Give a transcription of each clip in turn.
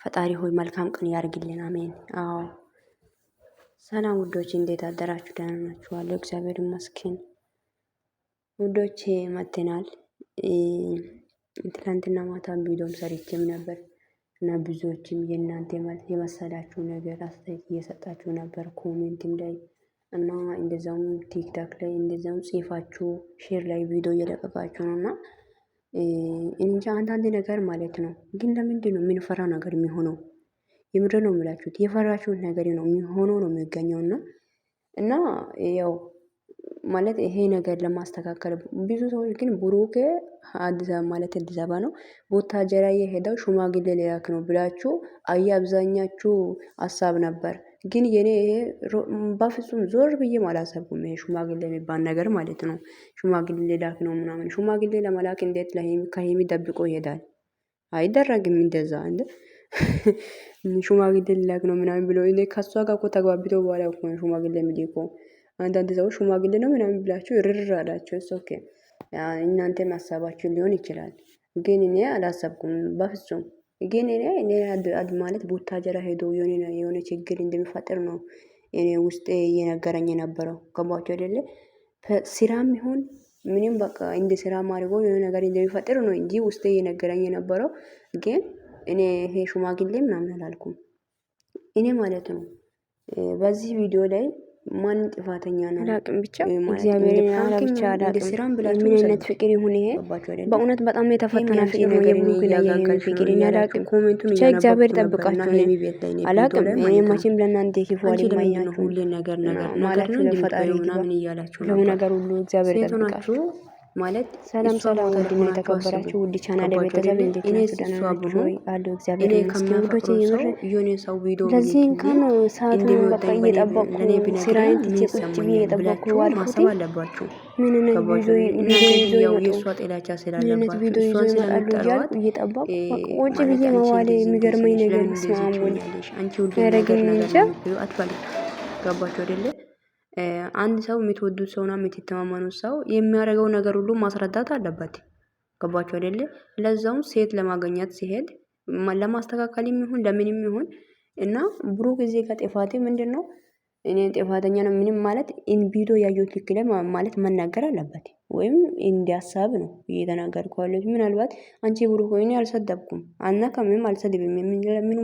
ፈጣሪ ሆይ መልካም ቀን ያርግልን። አሜን። አዎ ሰላም ውዶች፣ እንዴት አደራችሁ? ደህና ናችኋለሁ? እግዚአብሔር ይመስገን። ውዶቼ መጥተናል። ትናንትና ማታ ቪዲዮም ሰርቼም ነበር እና ብዙዎችም የእናንተ የመሰላችሁ ነገር አስተያየት እየሰጣችሁ ነበር፣ ኮሜንትም ላይ እና እንደዛውም ቲክታክ ላይ እንደዛውም ጽፋችሁ ሼር ላይ ቪዲዮ እየለቀቃችሁ ነው እና እንጃ አንዳንድ ነገር ማለት ነው። ግን ለምንድን ነው የምንፈራው ነገር የሚሆነው? የምር ነው የምላችሁት። የፈራችሁት ነገር ነው የሚሆነው ነው የሚገኘው እና ያው ማለት ይሄ ነገር ለማስተካከል ብዙ ሰዎች ግን ብሩክ አዲስ አበባ ማለት አዲስ አበባ ነው ቦታጀራ የሄደው ሽማግሌ ሊላክ ነው ብላችሁ አብዛኛችሁ ሀሳብ ነበር። ግን የኔ በፍጹም ዞር ብዬም አላሰብኩም። ይሄ ሽማግሌ የሚባል ነገር ማለት ነው። ሽማግሌ ሊላክ ነው ምናምን። ሽማግሌ ለመላክ እንዴት ከሄሚ ደብቆ ይሄዳል? አይደረግም እንደዛ እንደ ሽማግሌ ሊላክ ነው ምናምን ብሎ እኔ ከሷ ጋር እኮ ተግባብቶ በኋላ እኮ ነው ሽማግሌ የሚልከው። አንዳንድ ሰዎች ሽማግሌ ነው ምናምን ብላችሁ ርር አላችሁ። ኦኬ እናንተም ሀሳባችሁ ሊሆን ይችላል። ግን እኔ አላሰብኩም በፍጹም። ግን እኔ ማለት ቦታጀራ ሄዶ የሆነ ችግር እንደሚፈጠር ነው እኔ ውስጤ እየነገረኝ የነበረው። ገባችሁ አይደለ? ስራም ይሁን ምንም በቃ እንደ ስራ ማድረጎ የሆነ ነገር እንደሚፈጠር ነው እንጂ ውስጤ እየነገረኝ የነበረው። ግን እኔ ይሄ ሽማግሌ ምናምን አላልኩም። እኔ ማለት ነው በዚህ ቪዲዮ ላይ ማን ጥፋተኛ ነው አላቅም። ብቻ እግዚአብሔር ብቻ አላቅም። ምን አይነት ፍቅር ይሁን ይሄ? በእውነት በጣም የተፈተነ ፍቅር ነው የብሩክ ላይ ፍቅር። እኔ አላቅም። ብቻ እግዚአብሔር ይጠብቃችሁ። አላቅም። እኔ መቼም ለእናንተ ክፉ አልመኛችሁም። ሁሌ ነገር ማለት ነው ለፈጣሪ ምናምን እያላችሁ ለነገር ሁሉ እግዚአብሔር ይጠብቃችሁ ማለት። ሰላም ሰላም፣ ውድና የተከበራችሁ ውድ ቻናል ቤተሰብ እንዴት ናችሁ? ደህና ናችሁ ወይ? አሉ እግዚአብሔር ይመስገን። ውዶቼ የምር ለዚህ እንኳን ሰዓቱን በቃ እየጠበቅኩ ስራዬን ትቼ ቁጭ ብዬ እየጠበቅኩ ዋልኩት። ምን አይነት ቪዲዮ ይዞ ይመጣሉ እያልኩ እየጠበቅኩ ቁጭ ብዬ መዋሌ የሚገርመኝ ነገር ስማሙኝ ያረግኝ እንጃ። ገባችሁ አይደለ? አንድ ሰው የምትወዱት ሰውና የምትተማመኑት ሰው የሚያደርገው ነገር ሁሉ ማስረዳት አለበት። ገባችሁ አይደለ? ለዛውም ሴት ለማገኘት ሲሄድ ለማስተካከልም ይሁን ለምንም ይሁን እና ብሩክ እዚህ ጋር ጥፋቴ ምንድነው? እኔ ጥፋተኛ ነው ምንም ማለት ቪዲዮ ያየሁት ልክ ላይ ማለት መናገር አለበት። ወይም እንዲያሳብ ነው እየተናገርኩ ያለሁት። ምናልባት አንቺ ብሩክ ወይ እኔ አልሰደብኩም አናካምም አልሰድብም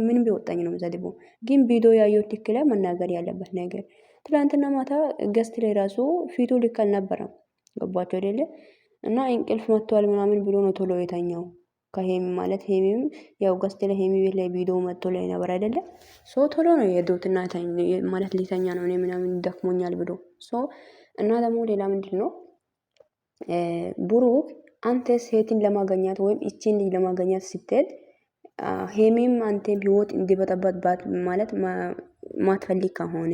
ምን ቢወጣኝ ነው የምሰድበው። ግን ቪዲዮ ያየሁት ልክ ላይ መናገር ያለበት ነገር። ትላንትና ማታ ገስት ላይ ራሱ ፊቱ ልክ አልነበረም። ገባችሁ አይደለ? እና እንቅልፍ መጥቷል ምናምን ብሎ ነው ቶሎ የተኛው። ከሄሚ ማለት ሄሚም ያው ገስት ላይ ሄሚ ቤት ላይ ቪዲዮ መጥቶ ላይ ነበር አይደለ? ሶ ቶሎ ነው የዶትና ማለት ሊተኛ ነው እኔ ምናምን ደክሞኛል ብሎ ሶ እና ደግሞ ሌላ ምንድነው ብሩክ አንተ ሴትን ለማገኛት ወይም እቺን ልጅ ለማገኛት ስትሄድ ሄሚም አንተም ህይወት እንዲበጠበጥ ማለት ማትፈልግ ከሆነ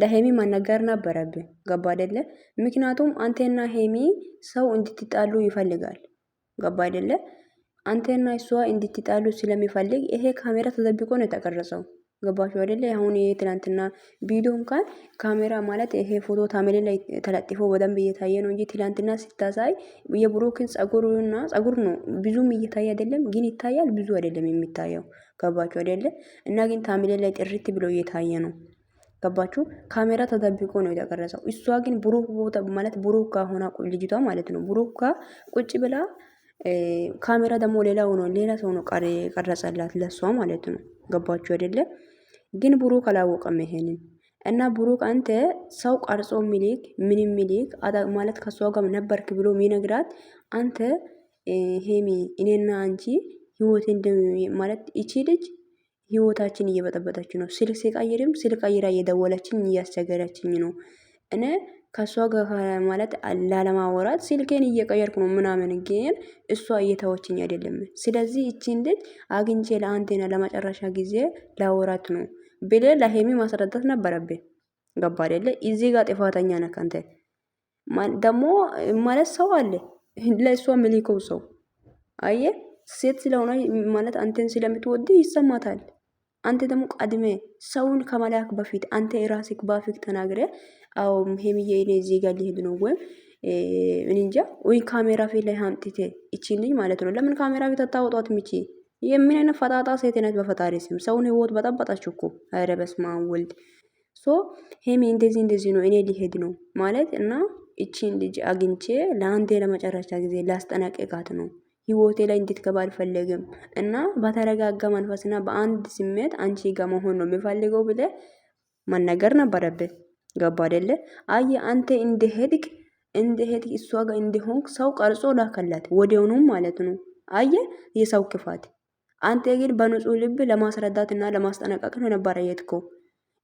ለሄሚ መናገር ነበረብህ። ገባ አይደለ? ምክንያቱም አንተና ሄሚ ሰው እንድትጣሉ ይፈልጋል። ገባ አይደለ? አንተና እሷ እንድትጣሉ ስለሚፈልግ ይሄ ካሜራ ተደብቆ ነው የተቀረጸው። ገባችሁ አይደለ? አሁን ይሄ ትናንትና ቪዲዮ እንኳን ካሜራ ማለት ይሄ ፎቶ ታሜል ላይ ተለጥፎ በደንብ እየታየ ነው እንጂ ትናንትና ሲታሳይ የብሩክን ጸጉርና ጸጉር ነው ብዙም እየታየ አይደለም፣ ግን ይታያል። ብዙ አይደለም የሚታየው። ገባችሁ አይደለ? እና ግን ታሜል ላይ ጥርት ብሎ እየታየ ነው። ገባችሁ? ካሜራ ተደብቆ ነው የተቀረጸው። እሷ ግን ብሩክ ቦታ ማለት ብሩክ ጋር ሆና ልጅቷ ማለት ነው ብሩክ ጋር ቁጭ ብላ ካሜራ ደግሞ ሌላ ሰው ነው ቀረጸላት ለሷ ማለት ነው። ገባችሁ አይደለ? ግን ብሩክ አላወቀም ይሄንን እና ብሩክ አንተ ሰው ቀርጾ ሚሊክ ምንም ሚሊክ ማለት ከሷ ጋር ነበርክ ብሎ ሚነግራት አንተ ሄሚ እኔና አንቺ ህይወት ማለት እቺ ልጅ ህይወታችን እየበጠበጠች ነው። ስልክ ሲቀይርም ስልክ ቀይራ እየደወለችኝ እያስቸገረችኝ ነው። እኔ ከሷ ጋር ማለት ላለማወራት ስልኬን እየቀየርኩ ነው ምናምን፣ ግን እሷ እየተወችኝ አይደለም። ስለዚህ እቺን ልጅ አግኝቼ ለአንቴና ለመጨረሻ ጊዜ ላወራት ነው ብለ ለሄሚ ማስረዳት ነበረብህ። ገባ አይደለ? እዚህ ጋር ጥፋተኛ ነህ አንተ። ደግሞ ማለት ሰው አለ ለእሷ ምሊከው ሰው አየ ሴት ስለሆነ ማለት አንተን ስለምትወድ ይሰማታል። አንተ ደግሞ ቀድሜ ሰውን ከመላክ በፊት አንተ ራስክ ባፊክ ተናግረ አው ሄሚዬ እኔ እዚህ ጋር ሊሄድ ነው ወይ እንጃ ወይ ካሜራ ፊት ላይ አምጥቴ እቺ ልጅ ማለት ነው ለምን ካሜራ ፊት አታወጧት? ምቺ የምን አይነት ፈጣጣ ሴት ናት? በፈጣሪ ስም ሰውን ህይወት በጠበጣችሁ እኮ። ኧረ በስመ አብ ወልድ። ሶ ሄሚ እንደዚህ ነው እኔ ሊሄድ ነው ማለት እና እቺን ልጅ አግኝቼ ለአንዴ ለመጨረሻ ጊዜ ላስጠነቅቃት ነው። ህይወቴ ላይ እንድትገባ አልፈለግም እና በተረጋጋ መንፈስና በአንድ ስሜት አንቺ ጋር መሆን ነው የሚፈልገው ብለ መናገር ነበረብህ። ገባ አይደለ? አየ አንተ እንደሄድክ እሷ ጋር እንደሆንክ ሰው ቀርጾ ላከላት ወዲያውኑ ማለት ነው። አየ የሰው ክፋት። አንተ ግን በንጹህ ልብ ለማስረዳትና ለማስጠነቀቅ ነው ነበር የሄድከው።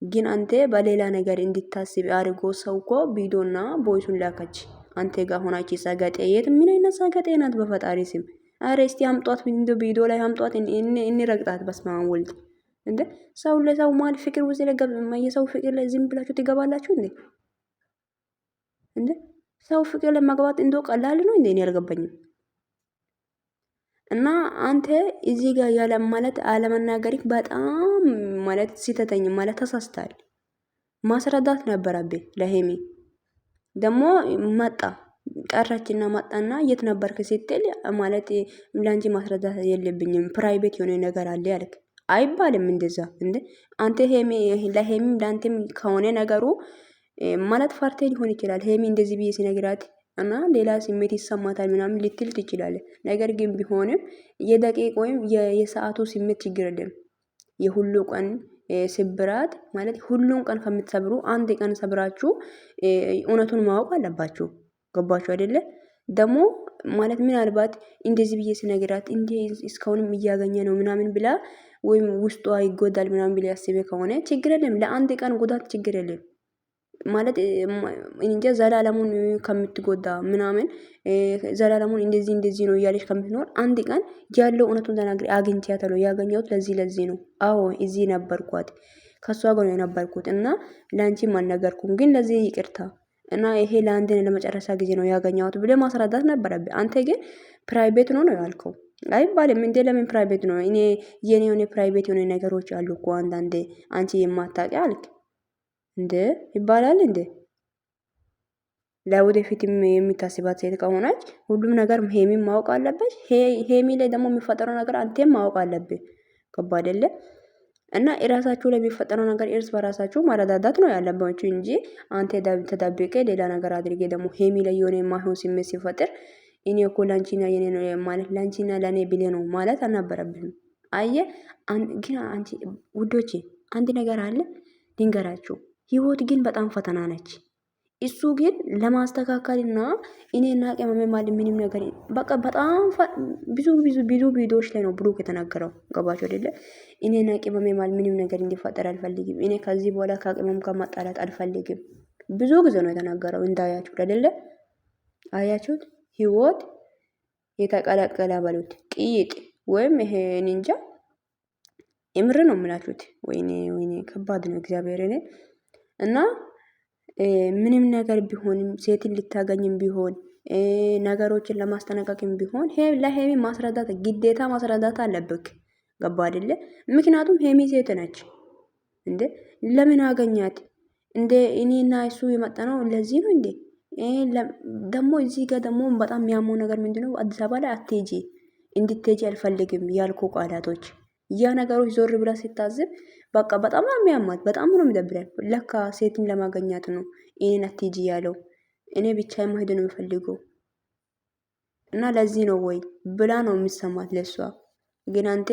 ግን አንተ በሌላ ነገር እንድታስብ አድርጎ ሰው እኮ ቪዲዮና ቦይሱን ላከች። አንተ ጋር ሆናች ሰገጤ። የት ምን አይነት ሰገጤ ናት? በፈጣሪ ስም አረ እስቲ አምጧት፣ ቪዲዮ ላይ አምጧት፣ እንረግጣት። በስመ አብ ወልድ። እንደ ሰው ለሰው ማል ፍቅር ውስጥ የሰው ፍቅር ላይ ዝም ብላችሁ ትገባላችሁ እንዴ? እንዴ ሰው ፍቅር ላይ መግባት እንደው ቀላል ነው እንዴ? እኔ አልገባኝም። እና አንተ እዚህ ጋር ያለ ማለት አለመናገሪክ በጣም ማለት ሲተተኝ ማለት ተሳስታል። ማስረዳት ነበረብህ ለሄሚ። ደግሞ መጣ ቀረችና መጣና የት ነበርክ ስትል ማለት ላንቺ ማስረዳት የለብኝም ፕራይቬት የሆነ ነገር አለ ያልክ አይባልም። እንደዛ እንዴ አንተ ሄሚ ለሄሚ ላንተም ከሆነ ነገሩ ማለት ፈርቴ ሊሆን ይችላል። ሄሚ እንደዚህ ብዬ ሲነግራት እና ሌላ ስሜት ይሰማታል ምናምን ልትል ትችላለህ። ነገር ግን ቢሆንም የደቂቅ ወይም የሰዓቱ ስሜት ችግር የለም። የሁሉ ቀን ስብራት ማለት ሁሉን ቀን ከምትሰብሩ አንድ ቀን ሰብራችሁ እውነቱን ማወቅ አለባችሁ። ገባችሁ አይደለ? ደግሞ ማለት ምናልባት እንደዚህ ብዬ ሲነግራት እንዴ እስካሁንም እያገኘ ነው ምናምን ብላ ወይም ውስጧ ይጎዳል ምናምን ብላ ያስበ ከሆነ ችግር የለም። ለአንድ ቀን ጉዳት ችግር የለም። ማለት እንጃ ዘላለሙን ከምትጎዳ ምናምን ዘላለሙን እንደዚህ ነው እያለች ከምትኖር አንድ ቀን ያለው እውነቱን ተናግሬ አግኝቻታለሁ። ያገኘሁት ለዚህ ነው። አዎ እዚህ ነበርኳት ከሷ ጋር ነው የነበርኩት እና ላንቺም አልነገርኩም፣ ግን ለዚህ ይቅርታ እና ይሄ ለአንድ ለመጨረሻ ጊዜ ነው ያገኘሁት ብለ ማስረዳት ነበረብህ። አንተ ግን ፕራይቬት ነው ያልከው። አይባልም እንዴ! ለምን ፕራይቬት ነው? እኔ የኔ የሆነ ፕራይቬት የሆነ ነገሮች አሉ እኮ አንዳንዴ አንቺ የማታውቂ አልክ እንዴ ይባላል እንዴ? ለወደፊትም የሚታስባት ሴት ከሆነች ሁሉም ነገር ሄሚን ማወቅ አለበት። ሄሚ ላይ ደግሞ የሚፈጠረው ነገር አንተም ማወቅ አለብህ። ገባ አይደለ? እና እራሳችሁ ላይ የሚፈጠረው ነገር እርስ በራሳችሁ ማረዳዳት ነው ያለባችሁ እንጂ አንተ ተደብቀ ሌላ ነገር አድርጌ ደግሞ ሄሚ ላይ የሆነ የማይሆን ስሜት ሲፈጥር እኔ እኮ ላንቺና የኔ ነው ማለት ላንቺና ለኔ ብሌ ነው ማለት አልነበረብህም። አየ ግን አንቺ ውዶቼ አንድ ነገር አለ ልንገራችሁ። ህይወት ግን በጣም ፈተና ነች። እሱ ግን ለማስተካከልና እኔና ቅመሜ ማለት ምንም ነገር በቃ በጣም ብዙ ቪዲዮዎች ላይ ነው ብሩክ የተናገረው። ገባችሁ አይደለ? እኔና ቅመሜ ማለት ምንም ነገር እንዲፈጠር አልፈልግም። እኔ ከዚህ በኋላ ከቅመም ጋር ማጣላት አልፈልግም። ብዙ ጊዜ ነው የተናገረው። እንዳያችሁት አይደለ? አያችሁት? ህይወት የተቀላቀለ በሉት ቅይጥ ወይም ይሄ እንጃ የምር ነው የምላችሁት። ወይኔ ከባድ ነው እግዚአብሔር እና ምንም ነገር ቢሆንም ሴትን ልታገኝም ቢሆን ነገሮችን ለማስተናቀቅም ቢሆን ለሄሚ ማስረዳት ግዴታ ማስረዳት አለብክ። ገባ አይደለ? ምክንያቱም ሄሚ ሴት ነች እንዴ። ለምን አገኛት እንዴ? እኔና እሱ የመጣነው ለዚህ ነው እንዴ? ደግሞ እዚህ ጋር ደግሞ በጣም የሚያመው ነገር ምንድነው? አዲስ አበባ ላይ አትሄጂ እንድትሄጂ አልፈልግም ያልኩ ቃላቶች ያ ነገሮች ዞር ብላ ሲታዝብ በቃ በጣም ነው የሚያማት። በጣም ነው የሚደብረን። ለካ ሴትን ለማገኛት ነው እኔን አትሄጂ ያለው። እኔ ብቻ መሄድ ነው የምፈልገው እና ለዚህ ነው ወይ ብላ ነው የሚሰማት ለሷ። ግን አንተ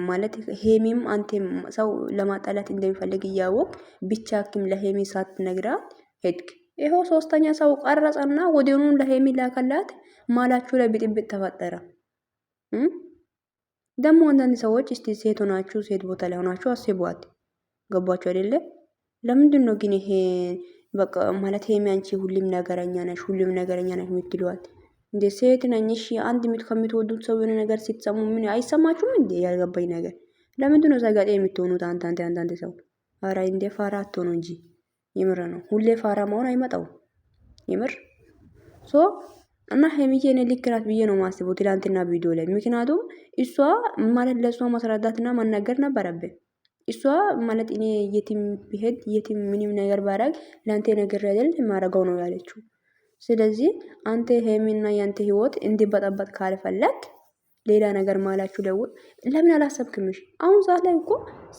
ማለት ሄሚም አንተ ሰው ለማጣላት እንደሚፈልግ እያወቅ ብቻክም ለሄሚ ሳትነግራት ሄድክ። ይኸው ሶስተኛ ሰው ቀረጸና ወዲያውኑ ለሄሚ ላከላት። ማላችሁ ላይ ብጥብጥ ተፈጠረ። ደግሞ አንዳንድ ሰዎች እስቲ ሴት ሆናችሁ ሴት ቦታ ላይ ሆናችሁ አስቧት። ገባችሁ አይደለ? ለምንድን ነው ግን ይሄ በቃ ማለት ሄሚ አንቺ ሁሉም ነገረኛ ነሽ የምትሏት እንዴ? ሴት ነኝ እሺ። አንድ ከምትወዱት ሰው የሆነ ነገር ሲትሰሙ ምን አይሰማችሁም እንዴ? ያልገባኝ ነገር ለምንድን ነው ሰጋጤ የምትሆኑት? አንዳንድ ሰው ኧረ እንዴ ፋራ አትሆኑ እንጂ ይምር ነው። ሁሌ ፋራ መሆን አይመጣው ይምር ሶ እና ሄሚዬ እኔ ልክ ናት ብዬ ነው ማስበው ትላንትና ቪዲዮ ላይ። ምክንያቱም እሷ ማለት ለእሷ ማስረዳትና መናገር ነበረብን። እሷ ማለት እኔ የትም ብሄድ የትም ምንም ነገር ባረግ ለአንተ ነገር አይደል ማረገው ነው ያለችው። ስለዚህ አንተ ሄሚና ያንተ ህይወት እንዲበጠበጥ ካልፈለግ ሌላ ነገር ማላችሁ ደውል። ለምን አላሰብክምሽ? አሁን ሰዓት ላይ እኮ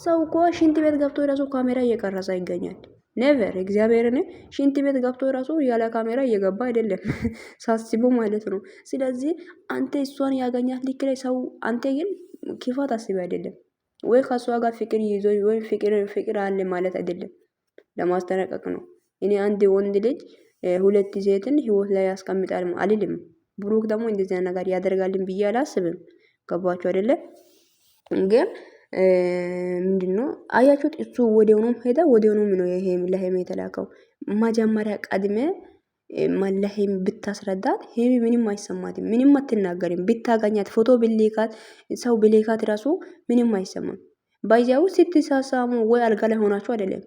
ሰው እኮ ሽንት ቤት ገብቶ የራሱ ካሜራ እየቀረጸ ይገኛል። ኔቨር እግዚአብሔርን ሽንት ቤት ገብቶ ራሱ ያለ ካሜራ እየገባ አይደለም ሳስቡ ማለት ነው። ስለዚህ አንተ እሷን ያገኛት ልክ ላይ ሰው አንተ ግን ክፋት አስቢ አይደለም ወይ ከሷ ጋር ፍቅር ይዞ ወይ ፍቅር አለ ማለት አይደለም። ለማስጠነቀቅ ነው። እኔ አንድ ወንድ ልጅ ሁለት ሴትን ህይወት ላይ ያስቀምጣል አልልም። ብሩክ ደግሞ እንደዚህ ነገር ያደርጋልን ብዬ አላስብም። ገባችሁ አይደለ? ግን ምንድነው አያችሁት? እሱ ወዲያውኑ ሄደ። ወዲያውኑ ነው ይሄ ለሄም የተላከው። መጀመሪያ ቀድሜ ለሄም ብታስረዳት ሄሚ ምንም አይሰማትም፣ ምንም አትናገርም። ብታገኛት ፎቶ ብሌካት ሰው ብሌካት ራሱ ምንም አይሰማም። ባይዛው ስትሳሳሙ ወይ አልጋ ላይ ሆናችሁ አይደለም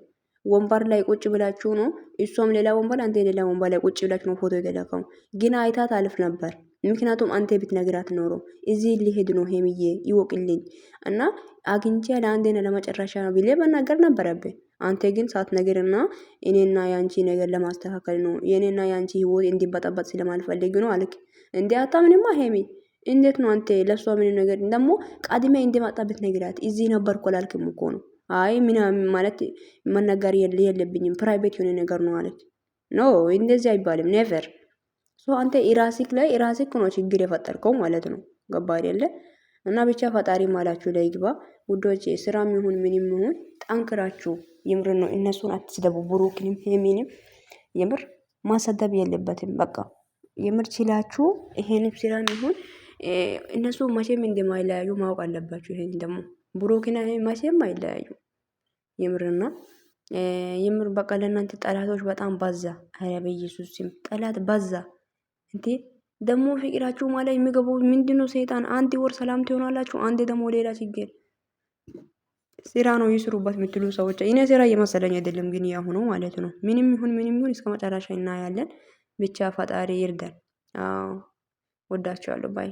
ወንበር ላይ ቁጭ ብላችሁ ነው። እሷም ሌላ ወንበር አንተ ሌላ ወንበር ላይ ቁጭ ብላችሁ ነው ፎቶ የተላከው። ግን አይታት አልፍ ነበር። ምክንያቱም አንተ ብትነግራት ኖሮ እዚህ ሊሄድ ነው ሄምዬ ይወቅልኝ እና አግኝቼ ለአንዴና ለመጨረሻ ነው ብዬ መናገር ነበረብህ። አንተ ግን ሳትነግርና እኔና ያንቺ ነገር ለማስተካከል ነው የኔና ያንቺ ህይወት እንዲበጠበጥ ስለማልፈልግ ነው አልክ። እንዴ አታምንማ ሄሚ። እንዴት ነው አንተ ለሷ ምን ነገር ደግሞ ቀድሜ እንደማጣበት ነግራት እዚህ ነበርኩ አላልክም እኮ ነው። አይ ምናምን ማለት መናገር የለብኝም ፕራይቬት የሆነ ነገር ነው አለች። ኖ እንደዚህ አይባልም ኔቨር። ሶ አንተ ኢራሲክ ላይ ኢራሲክ ነው ችግር የፈጠርከው ማለት ነው። ገባ አይደለ? እና ብቻ ፈጣሪ ማላችሁ ላይ ግባ ውዶቼ። ስራም ይሁን ምንም ይሁን ጠንክራችሁ የምር ነው። እነሱን አትስደቡ። ብሩክንም ሄሚንም የምር ማሰደብ የለበትም። በቃ የምር ችላችሁ ይሄንም ስራም ይሁን እነሱ መቼም እንደማይለያዩ ማወቅ አለባችሁ። ይሄን ደግሞ ብሩክና መቼም አይለያዩ። የምርና የምር በቃ ለእናንተ ጠላቶች በጣም ባዛ። አረ በኢየሱስ ስም ጠላት ባዛ። እንዴ ደግሞ ፍቅራችሁ ማለት የሚገባው ምንድነው? ሰይጣን አንድ ወር ሰላም ትሆናላችሁ፣ አንድ ደግሞ ሌላ ችግር። ስራ ነው ይስሩበት የምትሉ ሰዎች እኔ ስራ እየመሰለኝ አይደለም፣ ግን ያሁኑ ማለት ነው። ምንም ይሁን እስከ መጨረሻ እናያለን። ብቻ ፈጣሪ ይርዳን። አዎ ወዳችኋለሁ ባይ